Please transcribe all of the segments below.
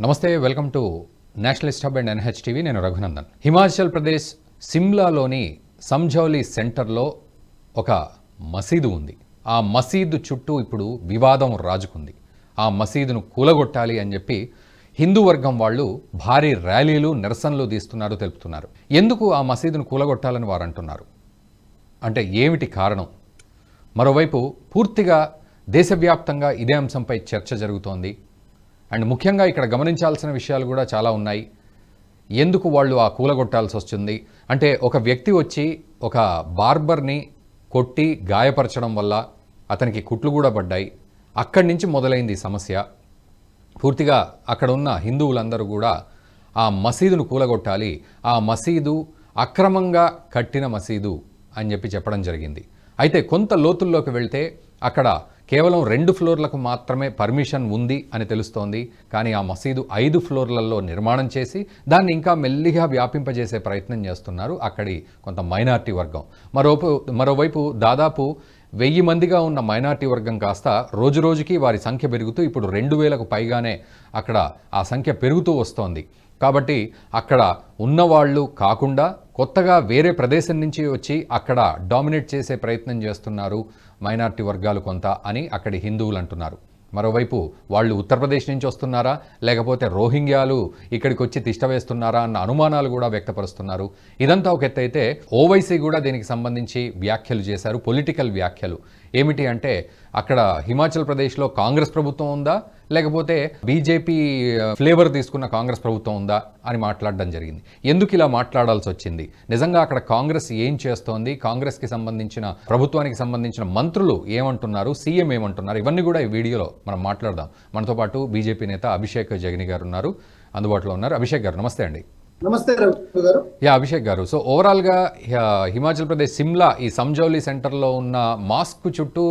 నమస్తే, welcome to Nationalist hub and NH TV. నేను రఘునందన్. హిమాచల్ ప్రదేశ్ సిమ్లాలోని సంఝౌలీ సెంటర్లో ఒక మసీదు ఉంది. ఆ మసీదు చుట్టూ ఇప్పుడు వివాదం రాజుకుంది. ఆ మసీదును కూలగొట్టాలి అని చెప్పి హిందూ వర్గం వాళ్ళు భారీ ర్యాలీలు, నిరసనలు తీస్తున్నారు, తెలుపుతున్నారు. ఎందుకు ఆ మసీదును కూలగొట్టాలని వారు అంటున్నారు అంటే ఏమిటి కారణం? మరోవైపు పూర్తిగా దేశవ్యాప్తంగా ఇదే అంశంపై చర్చ జరుగుతోంది. అండ్ ముఖ్యంగా ఇక్కడ గమనించాల్సిన విషయాలు కూడా చాలా ఉన్నాయి. ఎందుకు వాళ్ళు ఆ కూలగొట్టాల్సి వస్తుంది అంటే, ఒక వ్యక్తి వచ్చి ఒక బార్బర్ని కొట్టి గాయపరచడం వల్ల అతనికి కుట్లు కూడా పడ్డాయి. అక్కడి నుంచి మొదలైంది సమస్య. పూర్తిగా అక్కడ ఉన్న హిందువులందరూ కూడా ఆ మసీదును కూలగొట్టాలి, ఆ మసీదు అక్రమంగా కట్టిన మసీదు అని చెప్పడం జరిగింది. అయితే కొంత లోతుల్లోకి వెళ్తే అక్కడ కేవలం 2 ఫ్లోర్లకు మాత్రమే పర్మిషన్ ఉంది అని తెలుస్తోంది. కానీ ఆ మసీదు 5 ఫ్లోర్లలో నిర్మాణం చేసి దాన్ని ఇంకా మెల్లిగా వ్యాపింపజేసే ప్రయత్నం చేస్తున్నారు అక్కడి కొంత మైనారిటీ వర్గం. మరోవైపు దాదాపు 1000 మందిగా ఉన్న మైనారిటీ వర్గం కాస్త రోజురోజుకి వారి సంఖ్య పెరుగుతూ ఇప్పుడు 2000కు పైగానే అక్కడ ఆ సంఖ్య పెరుగుతూ వస్తోంది. కాబట్టి అక్కడ ఉన్నవాళ్ళు కాకుండా కొత్తగా వేరే ప్రదేశం నుంచి వచ్చి అక్కడ డామినేట్ చేసే ప్రయత్నం చేస్తున్నారు మైనారిటీ వర్గాలు కొంత అని అక్కడి హిందువులు అంటున్నారు. మరోవైపు వాళ్ళు ఉత్తరప్రదేశ్ నుంచి వస్తున్నారా, లేకపోతే రోహింగ్యాలు ఇక్కడికి వచ్చి తిష్ట వేస్తున్నారా అన్న అనుమానాలు కూడా వ్యక్తపరుస్తున్నారు. ఇదంతా ఒక ఎత్తు అయితే ఓవైసీ కూడా దీనికి సంబంధించి వ్యాఖ్యలు చేశారు, పొలిటికల్ వ్యాఖ్యలు. ఏమిటి అంటే, అక్కడ హిమాచల్ ప్రదేశ్లో కాంగ్రెస్ ప్రభుత్వం ఉందా, లేకపోతే బీజేపీ ఫ్లేవర్ తీసుకున్న కాంగ్రెస్ ప్రభుత్వం ఉందా అని మాట్లాడడం జరిగింది. ఎందుకు ఇలా మాట్లాడాల్సి వచ్చింది? నిజంగా అక్కడ కాంగ్రెస్ ఏం చేస్తోంది, కాంగ్రెస్కి సంబంధించిన ప్రభుత్వానికి సంబంధించిన మంత్రులు ఏమంటున్నారు, సీఎం ఏమంటున్నారు, ఇవన్నీ కూడా ఈ వీడియోలో మనం మాట్లాడదాం. మనతో పాటు బీజేపీ నేత అభిషేక్ జగని గారు ఉన్నారు, అందుబాటులో ఉన్నారు. అభిషేక్ గారు నమస్తే అండి. నమస్తే రఘు గారు. అభిషేక్ గారు, సో ఓవరాల్గా హిమాచల్ ప్రదేశ్ సిమ్లా ఈ సంఝౌలీ సెంటర్లో ఉన్న మాస్క్ చుట్టూ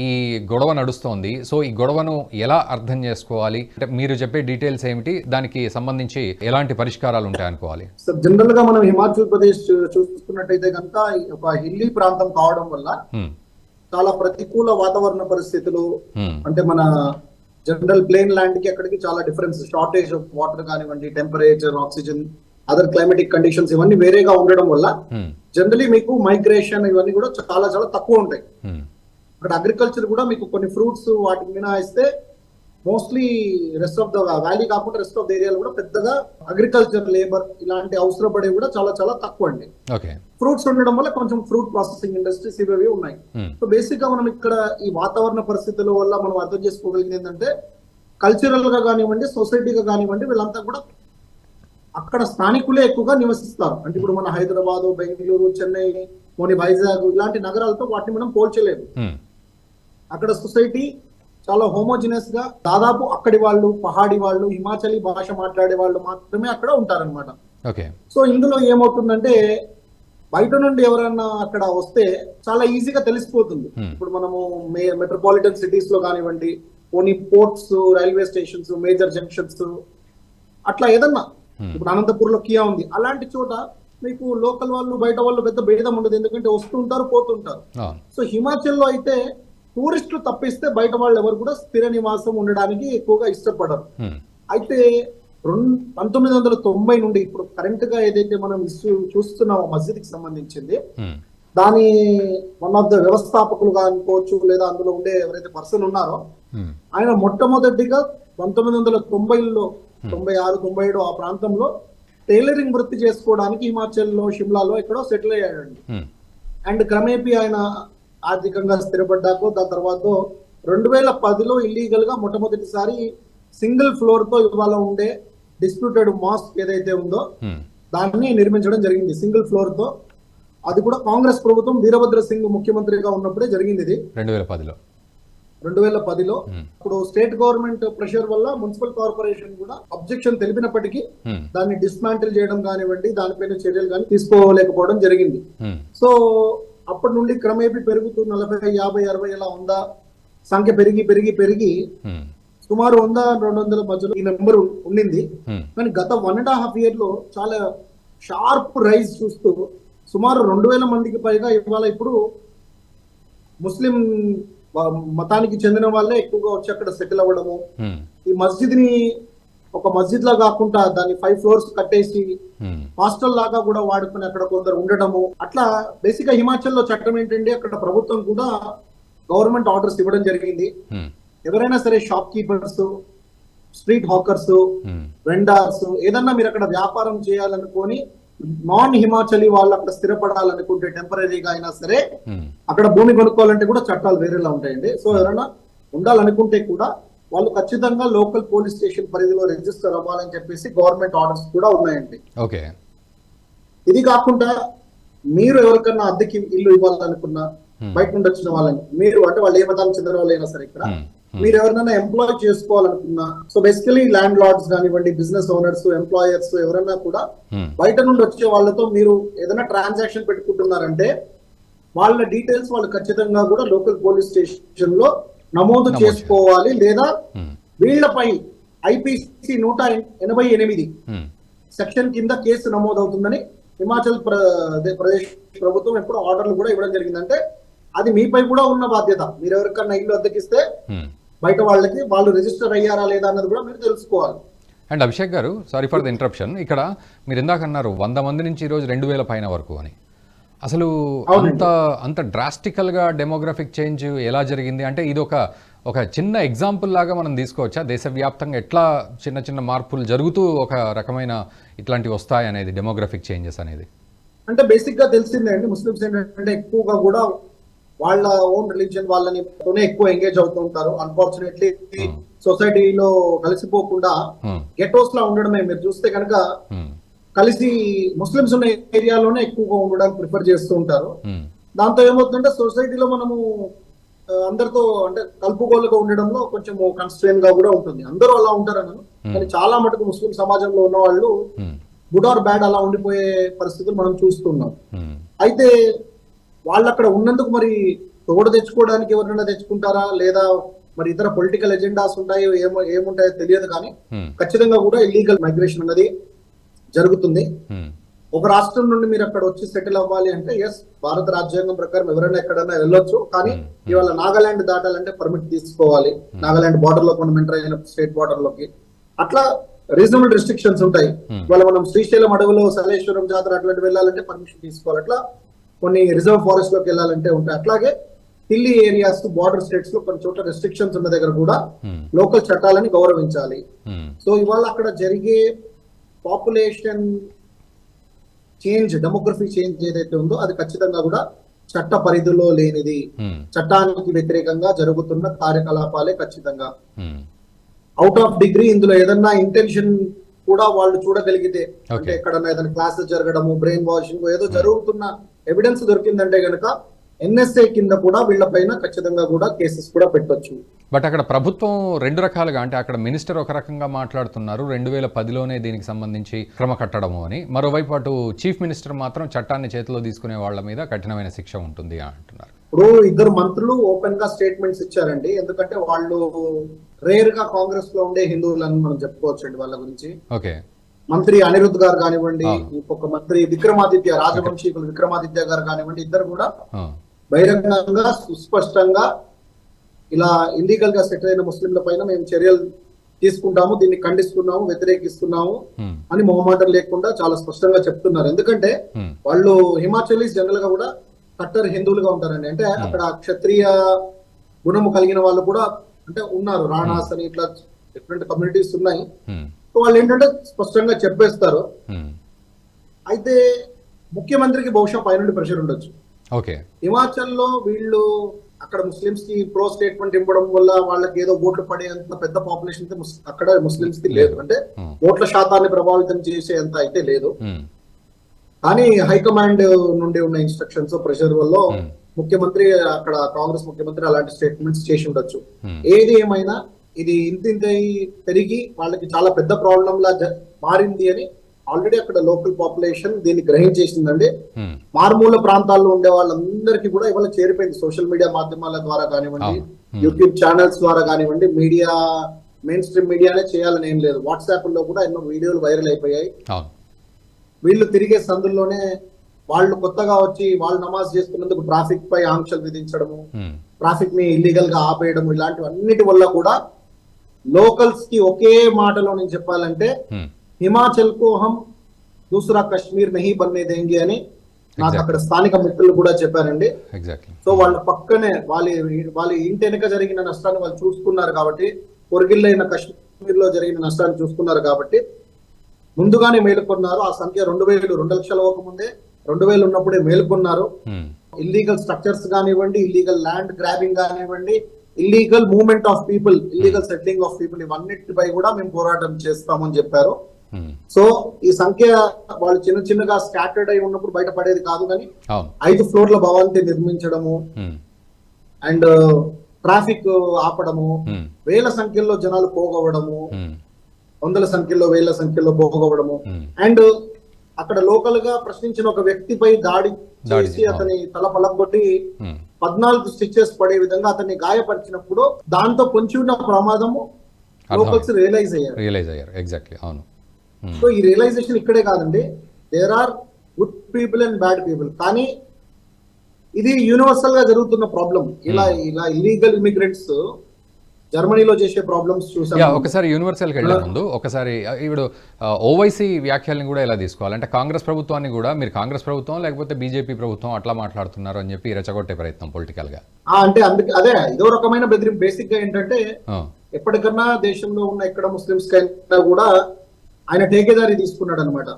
ఈ గొడవ నడుస్తోంది. సో ఈ గొడవను ఎలా అర్థం చేసుకోవాలి అంటే, మీరు చెప్పే డీటెయిల్స్ ఏమిటి, దానికి సంబంధించి ఎలాంటి పరిష్కారాలు ఉంటాయి అనుకోవాలి? సార్, జనరల్ గా మనం హిమాచల్ ప్రదేశ్ చూసుకున్నట్టయితే కనుక ఒక హిల్లీ ప్రాంతం కావడం వల్ల చాలా ప్రతికూల వాతావరణ పరిస్థితులు, అంటే మన జనరల్ ప్లేన్ ల్యాండ్ కి అక్కడికి చాలా డిఫరెన్స్, షార్టేజ్ ఆఫ్ వాటర్ కానివ్వండి, temperature, oxygen, other climatic conditions ఇవన్నీ వేరేగా ఉండడం వల్ల జనరలీ మీకు మైగ్రేషన్ ఇవన్నీ కూడా చాలా చాలా తక్కువ ఉంటాయి. అక్కడ అగ్రికల్చర్ కూడా మీకు కొన్ని ఫ్రూట్స్ వాటికి మినహాయిస్తే mostly rest of the valley కాకుండా రెస్ట్ ఆఫ్ ద ఏరియాలో కూడా పెద్దగా అగ్రికల్చర్ లేబర్ ఇలాంటి అవసరపడేవి కూడా చాలా చాలా తక్కువ అండి. ఫ్రూట్స్ ఉండడం వల్ల కొంచెం ఫ్రూట్ ప్రాసెసింగ్ ఇండస్ట్రీస్ ఇవి ఉన్నాయి. సో బేసిక్ గా మనం ఇక్కడ ఈ వాతావరణ పరిస్థితుల వల్ల మనం అర్థం చేసుకోగలిగింది ఏంటంటే, కల్చరల్ గా కానివ్వండి, సొసైటీగా కానివ్వండి, వీళ్ళంతా కూడా అక్కడ స్థానికులే ఎక్కువగా నివసిస్తారు. అంటే ఇప్పుడు మన హైదరాబాద్, బెంగళూరు, చెన్నై, పోనీ వైజాగ్ ఇలాంటి నగరాలతో వాటిని మనం పోల్చలేము. అక్కడ సొసైటీ చాలా హోమోజినస్ గా, దాదాపు అక్కడి వాళ్ళు, పహాడి వాళ్ళు, హిమాచలీ భాష మాట్లాడే వాళ్ళు మాత్రమే అక్కడ ఉంటారనమాట. సో ఇందులో ఏమవుతుందంటే, బయట నుండి ఎవరైనా అక్కడ వస్తే చాలా ఈజీగా తెలిసిపోతుంది. ఇప్పుడు మనము మెట్రోపాలిటన్ సిటీస్ లో కానివ్వండి, పోనీ ports, railway stations, major junctions, అట్లా ఏదన్నా, ఇప్పుడు అనంతపూర్ లో కియా ఉంది, అలాంటి చోట మీకు లోకల్ వాళ్ళు బయట వాళ్ళు పెద్ద భేదం ఉండదు, ఎందుకంటే వస్తుంటారు పోతుంటారు. సో హిమాచల్ లో అయితే టూరిస్టులు తప్పిస్తే బయట వాళ్ళు ఎవరు కూడా స్థిర నివాసం ఉండడానికి ఎక్కువగా ఇష్టపడరు. అయితే 1990 నుండి ఇప్పుడు కరెంట్ గా ఏదైతే మనం ఇష్యూ చూస్తున్నామో మస్జిద్ కి సంబంధించింది, దాని వన్ ఆఫ్ ద వ్యవస్థాపకులుగా అనుకోవచ్చు, లేదా అందులో ఉండే ఎవరైతే పర్సన్ ఉన్నారో ఆయన మొట్టమొదటిగా 1990లో 96, 97 ఆ ప్రాంతంలో టైలరింగ్ వృత్తి చేసుకోవడానికి హిమాచల్లో, షిమ్లాలో ఎక్కడో సెటిల్ అయ్యాడండి. అండ్ క్రమేపీ ఆయన ఆర్థికంగా స్థిరపడ్డాకో, దాని తర్వాత 2010లో ఇల్లీగల్ గా మొట్టమొదటిసారి సింగిల్ ఫ్లోర్ తో ఇవాళ ఉండే డిస్ప్యూటెడ్ మాస్క్ ఏదైతే ఉందో దాన్ని నిర్మించడం జరిగింది, సింగిల్ ఫ్లోర్ తో. అది కూడా కాంగ్రెస్ ప్రభుత్వం వీరభద్ర సింగ్ ముఖ్యమంత్రిగా ఉన్నప్పుడే జరిగింది. ఇది 2010లో ఇప్పుడు స్టేట్ గవర్నమెంట్ ప్రెషర్ వల్ల మున్సిపల్ కార్పొరేషన్ కూడా అబ్జెక్షన్ తెలిపినప్పటికీ దాన్ని డిస్మాంటిల్ చేయడం కానివ్వండి, దానిపైన చర్యలు కానీ తీసుకోలేకపోవడం జరిగింది. సో అప్పటి నుండి క్రమేపీ పెరుగుతూ 40, 50, 60 ఇలా ఉందా సంఖ్య పెరిగి పెరిగి పెరిగి సుమారు 100-200 మధ్యలో ఈ నెంబర్ ఉండింది. కానీ గత 1.5 year లో చాలా షార్ప్ రైజ్ చూస్తూ సుమారు 2000 మందికి పైగా ఇవాళ ఇప్పుడు ముస్లిం మతానికి చెందిన వాళ్ళే ఎక్కువగా వచ్చి అక్కడ సెటిల్ అవ్వడము, ఈ మస్జిద్ ని ఒక మస్జిద్ లా కాకుండా దాన్ని 5 ఫ్లోర్స్ కట్టేసి హాస్టల్ లాగా కూడా వాడుకుని అక్కడ కొందరు ఉండడము. అట్లా బేసిక్ గా హిమాచల్ లో చట్టం ఏంటంటే అక్కడ ప్రభుత్వం కూడా గవర్నమెంట్ ఆర్డర్స్ ఇవ్వడం జరిగింది. ఎవరైనా సరే shop keepers, street hawkers, vendors ఏదన్నా మీరు అక్కడ వ్యాపారం చేయాలనుకొని నాన్ హిమాచలీ వాళ్ళు అక్కడ స్థిరపడాలనుకుంటే టెంపరీగా అయినా సరే అక్కడ భూమి కొనుక్కోవాలంటే కూడా చట్టాలు వేరేలా ఉంటాయండి. సో ఎవరైనా ఉండాలనుకుంటే కూడా వాళ్ళు ఖచ్చితంగా లోకల్ పోలీస్ స్టేషన్ పరిధిలో రిజిస్టర్ అవ్వాలని చెప్పేసి గవర్నమెంట్ ఆర్డర్స్ కూడా ఉన్నాయండి. ఓకే. ఇది కాకుండా మీరు ఎవరికన్నా అద్దెకి ఇల్లు ఇవ్వాలనుకున్నా బయట నుండి వచ్చిన వాళ్ళని, మీరు అంటే వాళ్ళు ఏ మతానికి చెందిన వాళ్ళైనా సరే ఇక్కడ మీరు ఎవరైనా ఎంప్లాయ్ చేసుకోవాలనుకున్నా, సో బేసికలీ ల్యాండ్ లార్డ్స్ కానివ్వండి, బిజినెస్ ఓనర్స్, ఎంప్లాయర్స్ ఎవరైనా కూడా బయట నుండి వచ్చే వాళ్ళతో మీరు ఏదైనా ట్రాన్సాక్షన్ పెట్టుకుంటున్నారంటే వాళ్ళ డీటెయిల్స్ వాళ్ళు ఖచ్చితంగా కూడా లోకల్ పోలీస్ స్టేషన్ లో నమోదు చేసుకోవాలి. లేదా వీళ్లపై IPC 188 సెక్షన్ కింద కేసు నమోదవుతుందని హిమాచల్ ప్రదేశ్ ప్రభుత్వం ఎప్పుడు ఆర్డర్లు కూడా ఇవ్వడం జరిగిందంటే అది మీపై కూడా ఉన్న బాధ్యత. మీరు ఎవరికన్నా ఇల్లు అద్దెకిస్తే బయట వాళ్ళకి వాళ్ళు రిజిస్టర్ అయ్యారా లేదా అన్నది కూడా మీరు తెలుసుకోవాలి. అండ్ అభిషేక్ గారు, సారీ ఫర్ ద ఇంటరప్షన్, ఇక్కడ మీరు ఇందాక అన్నారు 100 మంది నుంచి ఈరోజు 2000 పైన వరకు అని. అసలు అంత డ్రాస్టికల్గా డెమోగ్రఫిక్ చేంజ్ ఎలా జరిగింది? అంటే ఇది ఒక చిన్న ఎగ్జాంపుల్ లాగా మనం తీసుకోవచ్చా? దేశవ్యాప్తంగా ఎట్లా చిన్న చిన్న మార్పులు జరుగుతూ ఒక రకమైన ఇట్లాంటివి వస్తాయి అనేది, డెమోగ్రఫిక్ చేంజెస్ అనేది? అంటే బేసిక్ గా తెలిసిందే అండి, ముస్లిమ్స్ ఏంటంటే ఎక్కువగా కూడా వాళ్ళ ఓన్ రిలీజియన్ వాళ్ళనితోనే ఎక్కువ ఎంగేజ్ అవుతూ ఉంటారు. అన్ఫార్చునేట్లీ సొసైటీలో కలిసిపోకుండా గెటోస్ లా ఉండడమే. మీరు చూస్తే కనుక కలిసి ముస్లిమ్స్ ఉన్న ఏరియాలోనే ఎక్కువగా ఉండడానికి ప్రిఫర్ చేస్తూ ఉంటారు. దాంతో ఏమవుతుందంటే సొసైటీలో మనము అందరితో అంటే కలుపుగోలుగా ఉండడంలో కొంచెం కన్స్ట్రెయిన్ గా కూడా ఉంటుంది. అందరూ అలా ఉంటారని, కానీ చాలా మటుకు ముస్లిం సమాజంలో ఉన్న వాళ్ళు గుడ్ ఆర్ బ్యాడ్ అలా ఉండిపోయే పరిస్థితులు మనం చూస్తున్నాం. అయితే వాళ్ళు అక్కడ ఉన్నందుకు మరి తోడు తెచ్చుకోవడానికి ఎవరైనా తెచ్చుకుంటారా, లేదా మరి ఇతర పొలిటికల్ ఎజెండాస్ ఉంటాయో ఏముంటాయో తెలియదు, కానీ ఖచ్చితంగా కూడా ఇల్లీగల్ మైగ్రేషన్ అన్నది జరుగుతుంది. ఒక రాష్ట్రం నుండి మీరు అక్కడ వచ్చి సెటిల్ అవ్వాలి అంటే ఎస్, భారత రాజ్యాంగం ప్రకారం ఎవరైనా ఎక్కడైనా వెళ్ళొచ్చు, కానీ ఇవాళ నాగాలాండ్ దాటాలంటే పర్మిట్ తీసుకోవాలి. నాగాలాండ్ బార్డర్ లో మనం ఎంటర్ అయిన స్టేట్ బార్డర్ లోకి అట్లా రీజనబుల్ రెస్ట్రిక్షన్స్ ఉంటాయి. ఇవాళ మనం శ్రీశైలం అడవిలో సలేశ్వరం జాతర అటువంటి వెళ్ళాలంటే పర్మిషన్ తీసుకోవాలి. అట్లా కొన్ని రిజర్వ్ ఫారెస్ట్ లోకి వెళ్ళాలంటే ఉంటాయి. అట్లాగే హిల్లీ ఏరియాస్, బార్డర్ స్టేట్స్ లో కొన్ని చోట్ల రెస్ట్రిక్షన్స్ ఉన్న దగ్గర కూడా లోకల్ చట్టాలని గౌరవించాలి. సో ఇవాళ అక్కడ జరిగే పాపులేషన్ చేంజ్, డెమోగ్రఫీ చేంజ్ ఏదైతే ఉందో అది ఖచ్చితంగా కూడా చట్ట పరిధిలో లేనిది, చట్టానికి వ్యతిరేకంగా జరుగుతున్న కార్యకలాపాలే ఖచ్చితంగా. అవుట్ ఆఫ్ డిగ్రీ ఇందులో ఏదన్నా ఇంటెన్షన్ కూడా వాళ్ళు చూడగలిగితే, అంటే ఎక్కడన్నా ఏదైనా క్లాసెస్ జరగడము, బ్రెయిన్ వాషింగ్ ఏదో జరుగుతున్న ఎవిడెన్స్ దొరికిందంటే గనక NSA కింద కూడా వీళ్ళపైన ఖచ్చితంగా కూడా కేసెస్ కూడా పెట్టొచ్చు. బట్ అక్కడ ప్రభుత్వం రెండు రకాలుగా, అంటే అక్కడ మినిస్టర్ ఒక రకంగా మాట్లాడుతున్నారు 2010లోనే దీనికి సంబంధించి క్రమ కట్టడము అని, మరోవైపు అటు చీఫ్ మినిస్టర్ మాత్రం చట్టాన్ని చేతిలో తీసుకునే వాళ్ళ మీద కఠినమైన శిక్ష ఉంటుంది అంటున్నారు. ఇప్పుడు ఇద్దరు మంత్రులు ఓపెన్ గా స్టేట్మెంట్స్ ఇచ్చారండి. ఎందుకంటే వాళ్ళు రేర్ గా కాంగ్రెస్ లో ఉండే హిందువులని మనం చెప్పుకోవచ్చండి వాళ్ళ గురించి. ఓకే. మంత్రి అనిరుద్ గారు కానివ్వండి, ఇంకొక మంత్రి విక్రమాదిత్య, రాజవంశీకులు విక్రమాదిత్య గారు కానివ్వండి, ఇద్దరు కూడా బహిరంగంగా సుస్పష్టంగా ఇలా ఇల్లీగల్ గా సెటిల్ అయిన ముస్లింల పైన మేము చర్యలు తీసుకుంటాము, దీన్ని ఖండిస్తున్నాము, వ్యతిరేకిస్తున్నాము అని మొహమాటం లేకుండా చాలా స్పష్టంగా చెప్తున్నారు. ఎందుకంటే వాళ్ళు హిమాచలీస్ జనరల్ గా కూడా కట్టర్ హిందువులుగా ఉంటారండి. అంటే అక్కడ క్షత్రియ గుణము కలిగిన వాళ్ళు కూడా అంటే ఉన్నారు, రాణాస్ అని ఇట్లా డిఫరెంట్ కమ్యూనిటీస్ ఉన్నాయి. వాళ్ళు ఏంటంటే స్పష్టంగా చెప్పేస్తారు. అయితే ముఖ్యమంత్రికి బహుశా పైనుండి ప్రెషర్ ఉండొచ్చు. హిమాచల్లో వీళ్ళు అక్కడ ముస్లింస్ కి ప్రో స్టేట్మెంట్ ఇవ్వడం వల్ల వాళ్ళకి ఏదో ఓట్లు పడేంత పెద్ద పాపులేషన్ అక్కడ ముస్లింస్ కి లేదు, అంటే ఓట్ల శాతాన్ని ప్రభావితం చేసేంత అయితే లేదు. కానీ హైకమాండ్ నుండి ఉన్న ఇన్స్ట్రక్షన్స్, ప్రెషర్ వల్ల ముఖ్యమంత్రి అక్కడ కాంగ్రెస్ ముఖ్యమంత్రి అలాంటి స్టేట్మెంట్స్ చేసి ఉండొచ్చు. ఏది ఏమైనా ఇది ఇంత పెరిగి వాళ్ళకి చాలా పెద్ద ప్రాబ్లం లా మారింది అని ఆల్రెడీ అక్కడ లోకల్ పాపులేషన్ దీన్ని గ్రహించేసిందండి. మారుమూల ప్రాంతాల్లో ఉండే వాళ్ళందరికీ కూడా ఇవాళ చేరిపోయింది. సోషల్ మీడియా మాధ్యమాల ద్వారా కానివ్వండి, యూట్యూబ్ ఛానల్స్ ద్వారా కానివ్వండి, మీడియా మెయిన్ స్ట్రీమ్ మీడియానే చేయాలని ఏం లేదు. వాట్సాప్ లో కూడా ఎన్నో వీడియోలు వైరల్ అయిపోయాయి. వీళ్ళు తిరిగే సందుల్లోనే వాళ్ళు కొత్తగా వచ్చి వాళ్ళు నమాజ్ చేస్తున్నందుకు ట్రాఫిక్ పై ఆంక్షలు విధించడము, ట్రాఫిక్ ని ఇల్లీగల్ గా ఆపేయడం, ఇలాంటివన్నిటి వల్ల కూడా లోకల్స్ కి ఒకే మాటలో నేను చెప్పాలంటే హిమాచల్ కు హం దూసరా కశ్మీర్ నహీ బన్నే దేంగే అని నాకు అక్కడ స్థానిక మిత్రులు కూడా చెప్పారండి. సో వాళ్ళ పక్కనే వాళ్ళ ఇంటి వెనుక జరిగిన నష్టాన్ని వాళ్ళు చూసుకున్నారు కాబట్టి, పొరుగిల్లైన కశ్మీర్ లో జరిగిన నష్టాన్ని చూసుకున్నారు కాబట్టి ముందుగానే మేలుకొన్నారు. ఆ సంఖ్య 2,000 2 లక్షల ముందే 2,000 ఉన్నప్పుడే మేలుకొన్నారు. ఇల్లీగల్ స్ట్రక్చర్స్ కానివ్వండి, ఇల్లీగల్ ల్యాండ్ గ్రాబింగ్ కానివ్వండి, illegal movement of people, illegal settling of people, ఇవన్నిటిపై కూడా మేము పోరాటం చేస్తామని చెప్పారు. సో ఈ సంఖ్య వాళ్ళు చిన్న చిన్నగా స్కాటర్డ్ అయి ఉన్నప్పుడు బయటపడేది కాదు, కానీ 5 ఫ్లోర్ల భవంతి నిర్మించడము అండ్ ట్రాఫిక్ ఆపడము, వేల సంఖ్యలో జనాలు పోగొవడము, వందల సంఖ్యలో వేల సంఖ్యలో పోగొవడము, అండ్ అక్కడ లోకల్ గా ప్రశ్నించిన ఒక వ్యక్తిపై దాడి చేసి అతని తల పలగొట్టి 14 స్టిచెస్ పడే విధంగా అతన్ని గాయపరిచినప్పుడు దాంతో పొంచి ఉన్న ప్రమాదము లోకల్స్ రియలైజ్ అయ్యారు. ఎగ్జాక్ట్లీ, అవును. సో ఈ రియలైజేషన్ ఇక్కడే కాదండి, there are good people and bad people, కానీ ఇది యూనివర్సల్ గా జరుగుతున్న ప్రాబ్లం. ఇలా ఇల్లీగల్ ఇమిగ్రెంట్స్ జర్మనీలో చేసే ప్రాబ్లమ్స్ చూసాం. ఒకసారి యూనివర్సల్ కి వెళ్ళే ముందు ఒకసారి ఇప్పుడు ఓవైసీ వ్యాఖ్యలను కూడా ఎలా తీసుకోవాలి అంటే, కాంగ్రెస్ ప్రభుత్వాన్ని కూడా మీరు కాంగ్రెస్ ప్రభుత్వం లేకపోతే బీజేపీ ప్రభుత్వం అట్లా మాట్లాడుతున్నారు అని చెప్పి రెచ్చగొట్టే ప్రయత్నం పొలిటికల్ గా. అంటే అందుకే అదే ఇదో రకమైన బెదిరింపు. బేసిక్ గా ఏంటంటే ఎప్పటికన్నా దేశంలో ఉన్న ఎక్కడ ముస్లిమ్స్ కైనా కూడా ఆయన టేకేదారి తీసుకున్నాడు అనమాట.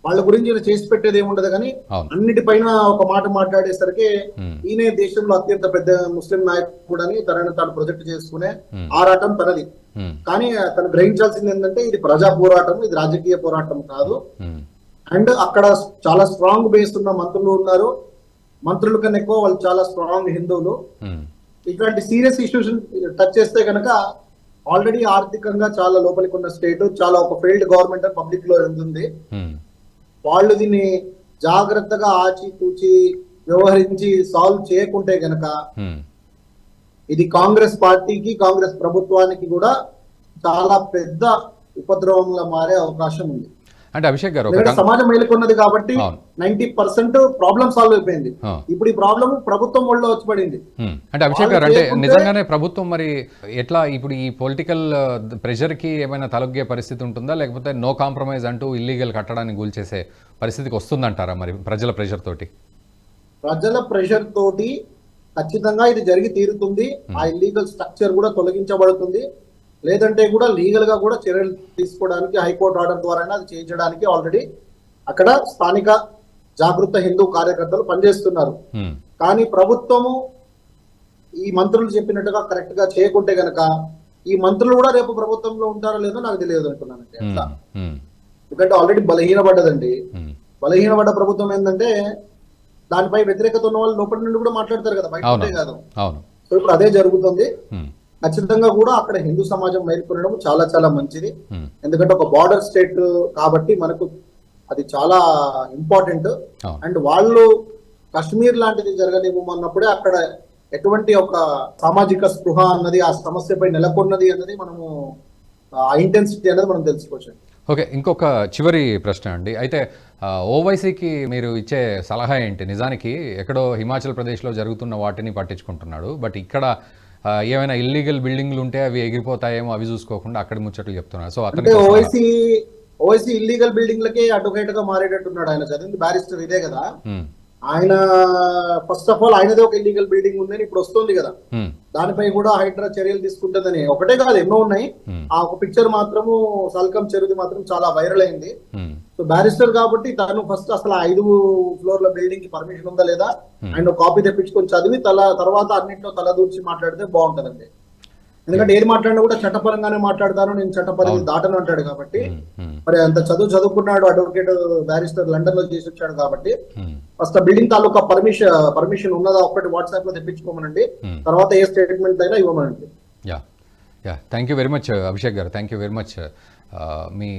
వాళ్ళ గురించి చేసి పెట్టేది ఏముండదు, కానీ అన్నిటిపైన ఒక మాట మాట్లాడేసరికి ఈయన దేశంలో అత్యంత పెద్ద ముస్లిం నాయకుడు అని తనని తాను ప్రొజెక్ట్ చేసుకునే ఆరాటం తనది. కానీ తను గ్రహించాల్సింది ఏంటంటే ఇది ప్రజా పోరాటం, ఇది రాజకీయ పోరాటం కాదు. అండ్ అక్కడ చాలా స్ట్రాంగ్ బేస్ ఉన్న మంత్రులు ఉన్నారు, మంత్రుల కన్నా ఎక్కువ వాళ్ళు చాలా స్ట్రాంగ్ హిందువులు. ఇట్లాంటి సీరియస్ ఇష్యూస్ టచ్ చేస్తే కనుక ఆల్రెడీ ఆర్థికంగా చాలా లోపలికి ఉన్న స్టేట్, చాలా ఒక ఫెయిల్డ్ గవర్నమెంట్ అని పబ్లిక్ లో ఉంది. వాళ్ళు దీన్ని జాగ్రత్తగా ఆచితూచి వ్యవహరించి సాల్వ్ చేయకుంటే గనక ఇది కాంగ్రెస్ పార్టీకి, కాంగ్రెస్ ప్రభుత్వానికి కూడా చాలా పెద్ద ఉపద్రవంగా మారే అవకాశం ఉంది. అంటే అభిషేక్ గారు, సమాజం మేలుకున్నది కాబట్టి 90% ప్రాబ్లం సాల్వ్ అయిపోయింది. ఇప్పుడు ఈ ప్రాబ్లం ప్రభుత్వం వల్ల వచ్చి పడింది. అంటే అభిషేక్ గారు, అంటే నిజంగానే ప్రభుత్వం మరి ఎట్లా ఇప్పుడు ఈ పొలిటికల్ ప్రెషర్ కి ఏమైనా తలొగ్గే పరిస్థితి ఉంటుందా, లేకపోతే నో కాంప్రమైజ్ అంటూ ఇల్లీగల్ కట్టడాన్ని కూల్చేసే పరిస్థితికి వస్తుందంటారా మరి ప్రజల ప్రెషర్ తోటి? ప్రజల ప్రెషర్ తోటి ఖచ్చితంగా ఇది జరిగి తీరుతుంది. ఆ ఇల్లీగల్ స్ట్రక్చర్ కూడా తొలగించబడుతుంది. లేదంటే కూడా లీగల్ గా కూడా చర్యలు తీసుకోవడానికి హైకోర్టు ఆర్డర్ ద్వారా అది చేయించడానికి ఆల్రెడీ అక్కడ స్థానిక జాగృత హిందూ కార్యకర్తలు పనిచేస్తున్నారు. కానీ ప్రభుత్వము ఈ మంత్రులు చెప్పినట్టుగా కరెక్ట్ గా చేయకుంటే గనక ఈ మంత్రులు కూడా రేపు ప్రభుత్వంలో ఉంటారో లేదో నాకు తెలియదు అంటున్నానండి. అట్లా ఎందుకంటే ఆల్రెడీ బలహీనపడ్డదండి. బలహీనపడ్డ ప్రభుత్వం ఏంటంటే దానిపై వ్యతిరేకత ఉన్న వాళ్ళు లోపల నుండి కూడా మాట్లాడతారు కదా, బయట కాదు. సో ఇప్పుడు అదే జరుగుతుంది. ఖచ్చితంగా కూడా అక్కడ హిందూ సమాజం మేల్కొనడం చాలా చాలా మంచిది. ఎందుకంటే ఒక బార్డర్ స్టేట్ కాబట్టి మనకు అది చాలా ఇంపార్టెంట్. అండ్ వాళ్ళు కశ్మీర్ లాంటిది జరగనివ్వమన్నప్పుడే అక్కడ ఎటువంటి ఒక సామాజిక స్పృహ అన్నది ఆ సమస్యపై నెలకొన్నది అన్నది మనము ఆ ఇంటెన్సిటీ అనేది మనం తెలుసుకోవచ్చు. ఓకే, ఇంకొక చివరి ప్రశ్న అండి. అయితే ఓవైసీకి మీరు ఇచ్చే సలహా ఏంటి? నిజానికి ఎక్కడో హిమాచల్ ప్రదేశ్లో జరుగుతున్న వాటిని పట్టించుకుంటున్నాడు, బట్ ఇక్కడ ఏమైనా ఇల్లీగల్ బిల్డింగ్లు ఉంటే అవి ఎగిరిపోతాయేమో అవి చూసుకోకుండా అక్కడి ముచ్చట్లు చెప్తున్నారు. సో అతను ఓవైసీ ఇల్లీగల్ బిల్డింగ్లకే అడ్వకేట్ గా మారేటట్టున్నాడు. ఆయన చదివింది బ్యారిస్టర్ ఇదే కదా. ఆయన ఫస్ట్ ఆఫ్ ఆల్ ఆయనదే ఒక ఇల్లీగల్ బిల్డింగ్ ఉందని ఇప్పుడు వస్తుంది కదా, దానిపై కూడా హైడ్రా చర్యలు తీసుకుంటుందని. ఒకటే కాదు, ఎన్నో ఉన్నాయి. ఆ ఒక పిక్చర్ మాత్రము సల్కం చెరుది మాత్రం చాలా వైరల్ అయింది. సో బ్యారిస్టర్ కాబట్టి తను ఫస్ట్ అసలు 5 ఫ్లోర్ల బిల్డింగ్ కి పర్మిషన్ ఉందా లేదా అండ్ కాపీ తెప్పించుకొని చదివి తర్వాత అన్నింటిలో తలదూర్చి మాట్లాడితే బాగుంటదండి. ఎందుకంటే ఏది మాట్లాడినా కూడా చట్టపరంగానే మాట్లాడతాను, నేను చట్టపరంగా దాటను అంటాడు. కాబట్టి మరి అంత చదువుకున్నాడు, అడ్వకేట్ బ్యారిస్టర్ లండన్ లో చేసి వచ్చాడు. కాబట్టి ఫస్ట్ ఆ బిల్డింగ్ తాలూకా పర్మిషన్ ఉన్నదా ఒక్కటి వాట్సాప్ లో తెప్పించుకోమనండి, తర్వాత ఏ స్టేట్మెంట్ అయినా ఇవ్వమనండి. Thank you very much Abhishek గారు, థ్యాంక్ యూ వెరీ మచ్. మీ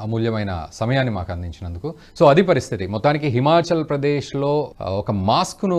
అమూల్యమైన సమయాన్ని మాకు అందించినందుకు. సో అది పరిస్థితి. మొత్తానికి హిమాచల్ ప్రదేశ్లో ఒక మాస్క్ను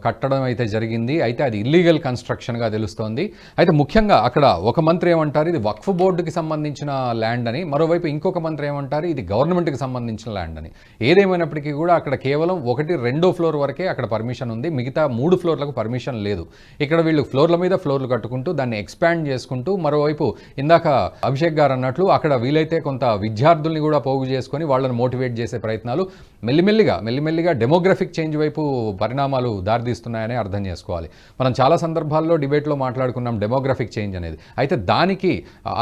కట్టడం అయితే జరిగింది. అయితే అది ఇల్లీగల్ కన్స్ట్రక్షన్గా తెలుస్తోంది. అయితే ముఖ్యంగా అక్కడ ఒక మంత్రి ఏమంటారు ఇది వక్ఫ్ బోర్డుకి సంబంధించిన ల్యాండ్ అని, మరోవైపు ఇంకొక మంత్రి ఏమంటారు ఇది గవర్నమెంట్కి సంబంధించిన ల్యాండ్ అని. ఏదేమైనప్పటికీ కూడా అక్కడ కేవలం 1-2 ఫ్లోర్ వరకే అక్కడ పర్మిషన్ ఉంది, మిగతా 3 ఫ్లోర్లకు పర్మిషన్ లేదు. ఇక్కడ వీళ్ళు ఫ్లోర్ల మీద ఫ్లోర్లు కట్టుకుంటూ దాన్ని ఎక్స్పాండ్ చేసుకుంటూ, మరోవైపు ఇందాక అభిషేక్ గారు అన్నట్లు అక్కడ వీలైతే కొంత విద్యార్థుల్ని కూడా పోగు చేసుకొని వాళ్ళని మోటివేట్ చేసే ప్రయత్నాలు మెల్లిమెల్లిగా డెమోగ్రఫిక్ చేంజ్ వైపు పరిణామాలు దారితీస్తున్నాయని అర్థం చేసుకోవాలి. మనం చాలా సందర్భాల్లో డిబేట్లో మాట్లాడుకున్నాం డెమోగ్రఫిక్ చేంజ్ అనేది. అయితే దానికి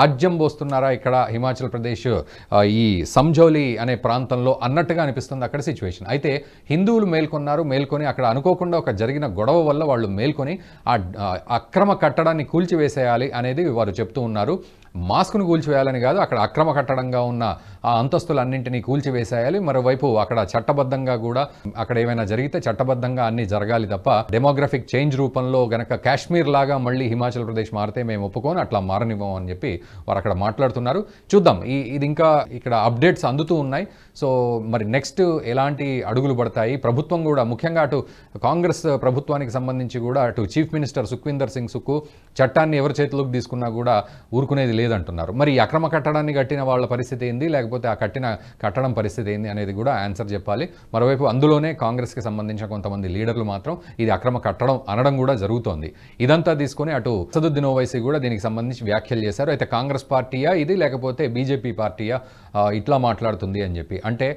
ఆజ్యం పోస్తున్నారా ఇక్కడ హిమాచల్ ప్రదేశ్ ఈ సంఝౌలి అనే ప్రాంతంలో అన్నట్టుగా అనిపిస్తుంది అక్కడ సిచ్యువేషన్. అయితే హిందువులు మేల్కొని అక్కడ అనుకోకుండా ఒక జరిగిన గొడవ వల్ల వాళ్ళు మేల్కొని ఆ అక్రమ కట్టడాన్ని కూల్చివేసేయాలి అనేది వారు చెప్తూ ఉన్నారు. మాస్క్ను కూల్చివేయాలని కాదు, అక్కడ అక్రమ కట్టడంగా ఉన్న ఆ అంతస్తులన్నింటినీ కూల్చివేసేయాలి. మరోవైపు అక్కడ చట్టబద్ధంగా కూడా అక్కడ ఏమైనా జరిగితే చట్టబద్ధంగా అన్నీ జరగాలి తప్ప డెమోగ్రఫిక్ చేంజ్ రూపంలో గనక కాశ్మీర్ లాగా మళ్ళీ హిమాచల్ ప్రదేశ్ మారితే మేము ఒప్పుకొని అట్లా మారనివ్వం అని చెప్పి వారు అక్కడ మాట్లాడుతున్నారు. చూద్దాం, ఇది ఇంకా ఇక్కడ అప్డేట్స్ అందుతూ ఉన్నాయి. సో మరి నెక్స్ట్ ఎలాంటి అడుగులు పడతాయి? ప్రభుత్వం కూడా ముఖ్యంగా అటు కాంగ్రెస్ ప్రభుత్వానికి సంబంధించి కూడా అటు చీఫ్ మినిస్టర్ సుఖ్వీందర్ సింగ్ సుక్కు చట్టాన్ని ఎవరి చేతిలోకి తీసుకున్నా కూడా ఊరుకునేది లేదంటున్నారు. మరి ఈ అక్రమ కట్టడాన్ని కట్టిన వాళ్ళ పరిస్థితి ఏంది, లేకపోతే ఆ కట్టడం పరిస్థితి ఏంది అనేది కూడా ఆన్సర్ చెప్పాలి. మరోవైపు అందులోనే కాంగ్రెస్కి సంబంధించిన కొంతమంది లీడర్లు మాత్రం ఇది అక్రమ కట్టడం అనడం కూడా జరుగుతోంది. ఇదంతా తీసుకొని అటు అసదుద్దీన్ ఓవైసీ కూడా దీనికి సంబంధించి వ్యాఖ్యలు చేశారు. అయితే కాంగ్రెస్ పార్టీయా ఇది, లేకపోతే బీజేపీ పార్టీయా ఇట్లా మాట్లాడుతుంది అని చెప్పి, అంటే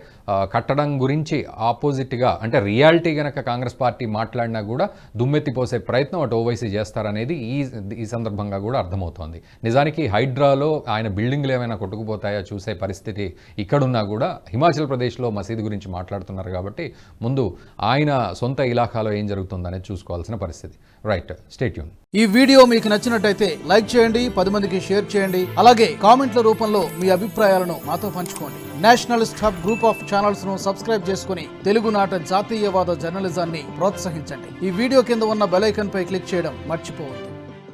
కట్టడం గురించి ఆపోజిట్గా అంటే రియాలిటీ గనక కాంగ్రెస్ పార్టీ మాట్లాడినా కూడా దుమ్మెత్తిపోసే ప్రయత్నం అటు ఓవైసీ చేస్తారనేది ఈ సందర్భంగా కూడా అర్థమవుతోంది. నిజానికి హైడ్రాలో ఆయన బిల్డింగ్లు ఏమైనా కొట్టుకుపోతాయా చూసే పరిస్థితి ఇక్కడున్నా కూడా హిమాచల్ ప్రదేశ్లో మసీదు గురించి మాట్లాడుతున్నారు కాబట్టి ముందు ఆయన సొంత ఇలాఖాలో ఏం జరుగుతుందనేది చూసుకోవాల్సిన పరిస్థితి. Right, stay tune. ఈ వీడియో మీకు నచ్చినట్టయితే లైక్ చేయండి, 10 మందికి షేర్ చేయండి. అలాగే కామెంట్ల రూపంలో మీ అభిప్రాయాలను మాతో పంచుకోండి. Nationalist hub group of channels ను సబ్స్క్రైబ్ చేసుకుని తెలుగునాట జాతీయవాద జర్నలిజాన్ని ప్రోత్సహించండి. ఈ వీడియో కింద ఉన్న బెల్ ఐకాన్ పై క్లిక్ చేయడం మర్చిపోవద్దు.